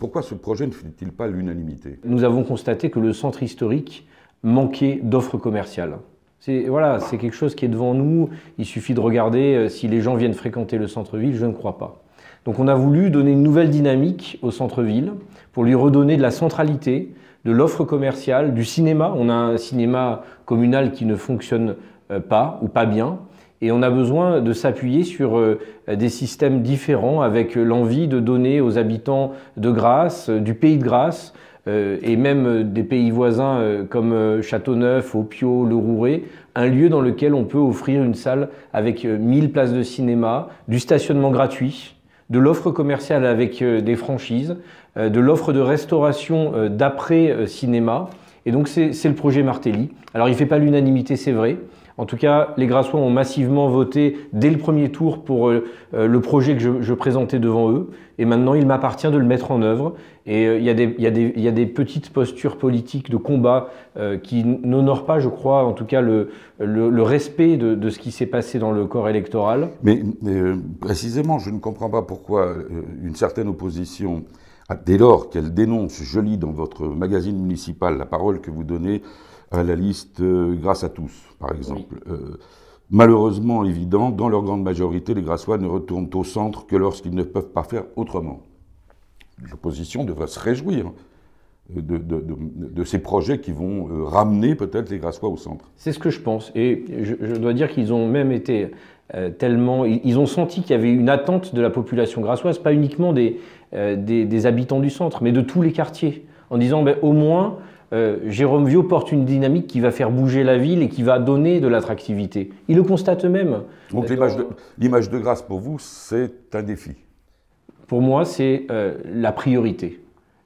pourquoi ce projet ne fait-il pas l'unanimité? Nous avons constaté que le centre historique manquait d'offres commerciales. Voilà, c'est quelque chose qui est devant nous. Il suffit de regarder si les gens viennent fréquenter le centre-ville, je ne crois pas. Donc on a voulu donner une nouvelle dynamique au centre-ville pour lui redonner de la centralité, de l'offre commerciale, du cinéma. On a un cinéma communal qui ne fonctionne pas ou pas bien. Et on a besoin de s'appuyer sur des systèmes différents avec l'envie de donner aux habitants de Grasse, du pays de Grasse, et même des pays voisins comme Châteauneuf, Opio, Le Rouret, un lieu dans lequel on peut offrir une salle avec 1000 places de cinéma, du stationnement gratuit, de l'offre commerciale avec des franchises, de l'offre de restauration d'après-cinéma. Et donc c'est le projet Martelly. Alors il ne fait pas l'unanimité, c'est vrai. En tout cas, les Grassois ont massivement voté dès le premier tour pour le projet que je présentais devant eux. Et maintenant, il m'appartient de le mettre en œuvre. Et il y a des petites postures politiques de combat qui n'honorent pas, je crois, en tout cas, le respect de ce qui s'est passé dans le corps électoral. Mais précisément, je ne comprends pas pourquoi une certaine opposition, dès lors qu'elle dénonce, je lis dans votre magazine municipal la parole que vous donnez à la liste Grâce à tous, par exemple. Oui. Malheureusement évident, dans leur grande majorité, les Grassois ne retournent au centre que lorsqu'ils ne peuvent pas faire autrement. L'opposition devrait se réjouir de ces projets qui vont ramener peut-être les Grassois au centre. C'est ce que je pense. Et je dois dire qu'ils ont même été tellement... Ils ont senti qu'il y avait une attente de la population grassoise, pas uniquement des habitants du centre, mais de tous les quartiers, en disant ben, au moins... Jérôme Viaud porte une dynamique qui va faire bouger la ville et qui va donner de l'attractivité. Ils le constatent eux-mêmes. Donc l'image de Grasse, pour vous, c'est un défi? Pour moi, c'est la priorité.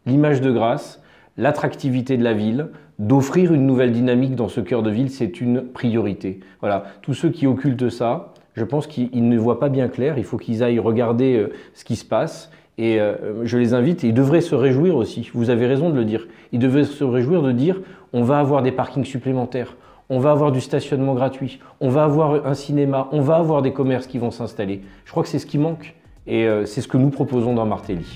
L'image de Grasse, l'attractivité de la ville, d'offrir une nouvelle dynamique dans ce cœur de ville, c'est une priorité. Voilà. Tous ceux qui occultent ça, je pense qu'ils ne voient pas bien clair. Il faut qu'ils aillent regarder ce qui se passe. Et je les invite, et ils devraient se réjouir aussi, vous avez raison de le dire, ils devraient se réjouir de dire on va avoir des parkings supplémentaires, on va avoir du stationnement gratuit, on va avoir un cinéma, on va avoir des commerces qui vont s'installer. Je crois que c'est ce qui manque et c'est ce que nous proposons dans Martelly.